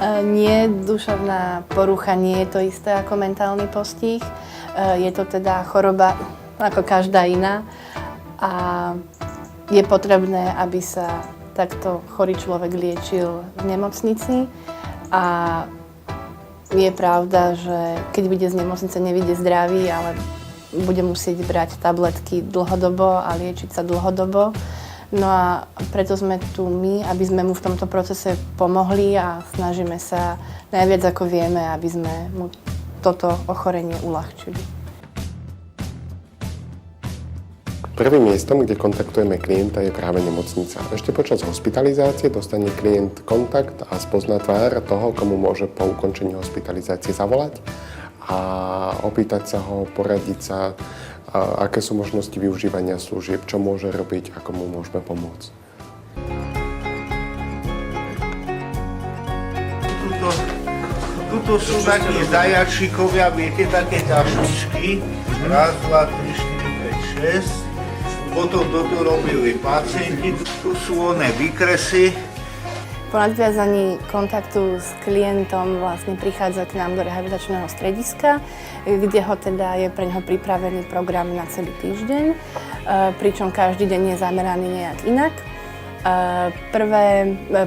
Nie, duševná porucha nie je to isté ako mentálny postih. Je to teda choroba ako každá iná a je potrebné, aby sa takto chorý človek liečil v nemocnici a je pravda, že keď vyjde z nemocnice, nevyjde zdravý, ale bude musieť brať tabletky dlhodobo a liečiť sa dlhodobo. No a preto sme tu my, aby sme mu v tomto procese pomohli a snažíme sa najviac ako vieme, aby sme mu toto ochorenie uľahčili. Prvým miestom, kde kontaktujeme klienta, je práve nemocnica. Ešte počas hospitalizácie dostane klient kontakt a spozná tvár toho, komu môže po ukončení hospitalizácie zavolať a opýtať sa ho, poradiť sa, aké sú možnosti využívania služieb, čo môže robiť, ako mu môžeme pomôcť. Tuto sú takí zajačíkovia, viete, také tašničky. Raz, dva, tri, 4, 5, 6. Potom toto robili pacienti, tu sú oné výkresy. Po nadviazaní kontaktu s klientom vlastne prichádza k nám do rehabilitačného strediska, kde ho teda je pre neho pripravený program na celý týždeň, pričom každý deň je zameraný nejak inak.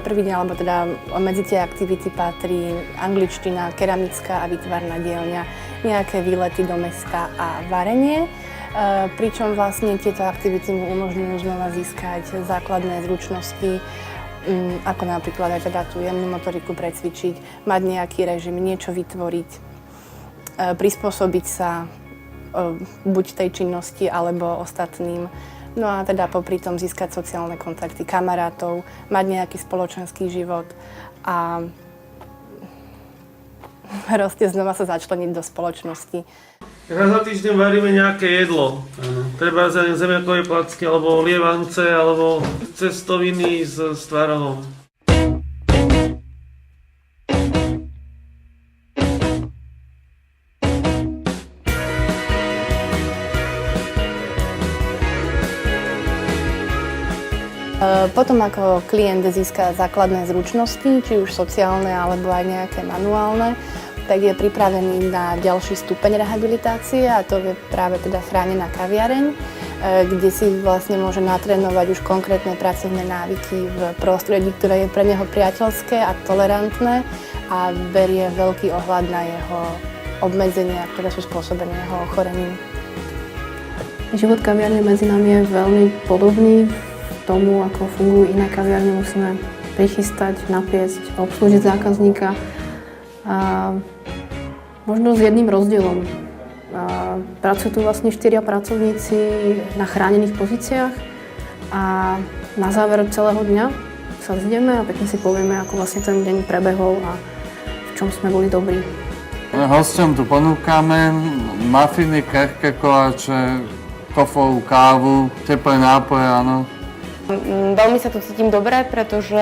Prvý deň, alebo teda medzi tie aktivity patrí angličtina, keramická a výtvarná dielňa, nejaké výlety do mesta a varenie. Pričom vlastne tieto aktivity mu umožňujú znova získať základné zručnosti, ako napríklad aj teda tú jemnú motoriku precvičiť, mať nejaký režim, niečo vytvoriť, prispôsobiť sa buď tej činnosti alebo ostatným. No a teda popri tom získať sociálne kontakty kamarátov, mať nejaký spoločenský život a proste znova sa začleniť do spoločnosti. Raz za týždeň varíme nejaké jedlo. Treba zemiakové placky, alebo lievance, alebo cestoviny s tvarohom. Potom ako klient získa základné zručnosti, či už sociálne alebo aj nejaké manuálne, tak je pripravený na ďalší stupeň rehabilitácie a to je práve teda chránená kaviareň, kde si vlastne môže natrénovať už konkrétne pracovné návyky v prostredí, ktoré je pre neho priateľské a tolerantné a berie veľký ohľad na jeho obmedzenia, ktoré sú spôsobené jeho ochorením. Život kaviarne medzi nami je veľmi podobný tomu, ako fungujú iné kaviarne. Musíme prichystať, napiecť, obslúžiť zákazníka. A možno s jedným rozdielom. Pracujú tu vlastne 4 pracovníci na chránených pozíciách a na záver celého dňa sa zideme a pekne si povieme, ako vlastne ten deň prebehol a v čom sme boli dobrí. Hosťom tu ponúkame mafiny, krehké koláče, kofovú kávu, teplé nápoje, áno. Veľmi sa tu cítim dobre, pretože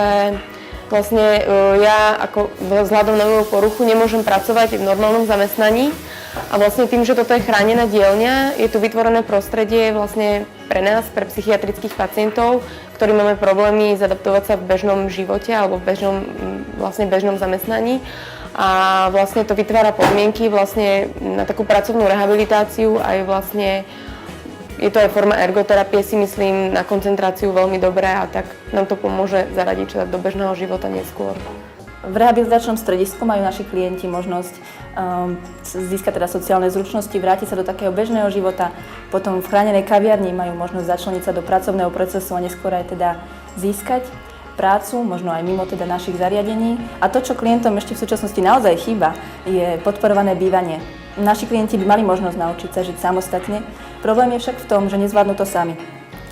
vlastne ja ako vzhľadom na moju poruchu nemôžem pracovať v normálnom zamestnaní a vlastne tým, že toto je chránená dielňa, je tu vytvorené prostredie vlastne pre nás, pre psychiatrických pacientov, ktorí máme problémy zadaptovať sa v bežnom živote alebo v bežnom zamestnaní. A vlastne to vytvára podmienky vlastne na takú pracovnú rehabilitáciu aj vlastne je to aj forma ergoterapie, si myslím, na koncentráciu veľmi dobré a tak nám to pomôže zaradiť sa do bežného života neskôr. V rehabilitačnom stredisku majú naši klienti možnosť získať teda sociálne zručnosti, vrátiť sa do takého bežného života. Potom v chránenej kaviarni majú možnosť začleniť sa do pracovného procesu a neskôr aj teda získať prácu, možno aj mimo teda našich zariadení. A to, čo klientom ešte v súčasnosti naozaj chýba, je podporované bývanie. Naši klienti by mali možnosť naučiť sa žiť samostatne. Problém je však v tom, že nezvládnu to sami.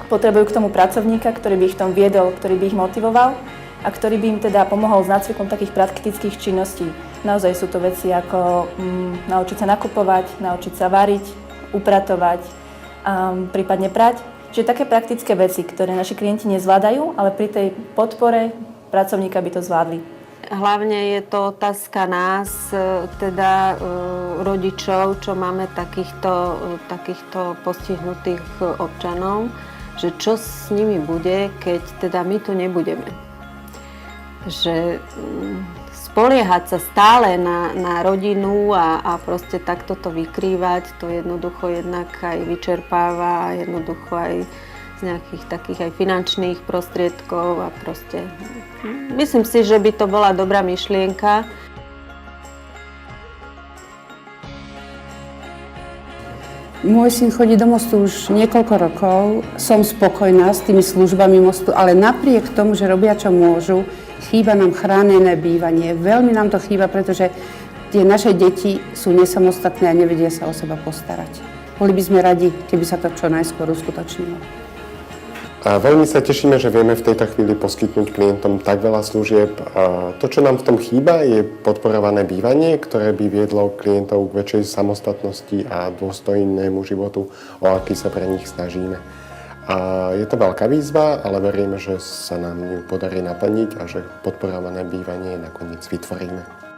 Potrebujú k tomu pracovníka, ktorý by ich v tom viedol, ktorý by ich motivoval a ktorý by im teda pomohol s nácvikom takých praktických činností. Naozaj sú to veci ako naučiť sa nakupovať, naučiť sa variť, upratovať, prípadne prať. Čiže také praktické veci, ktoré naši klienti nezvládajú, ale pri tej podpore pracovníka by to zvládli. Hlavne je to otázka nás, teda rodičov, čo máme takýchto postihnutých občanov, že čo s nimi bude, keď teda my tu nebudeme. Že spoliehať sa stále na rodinu a proste takto to vykrývať, to jednoducho jednak aj vyčerpáva, jednoducho aj z nejakých takých aj finančných prostriedkov a proste myslím si, že by to bola dobrá myšlienka. Môj syn chodí do Mostu už niekoľko rokov, som spokojná s tými službami Mostu, ale napriek tomu, že robia čo môžu, chýba nám chránené bývanie. Veľmi nám to chýba, pretože tie naše deti sú nesamostatné a nevedia sa o seba postarať. Boli by sme radi, keby sa to čo najskôr uskutočnilo. A veľmi sa tešíme, že vieme v tejto chvíli poskytnúť klientom tak veľa služieb. A to, čo nám v tom chýba, je podporované bývanie, ktoré by viedlo klientov k väčšej samostatnosti a dôstojnému životu, o aký sa pre nich snažíme. A je to veľká výzva, ale veríme, že sa nám ju podarí naplniť a že podporované bývanie nakoniec vytvoríme.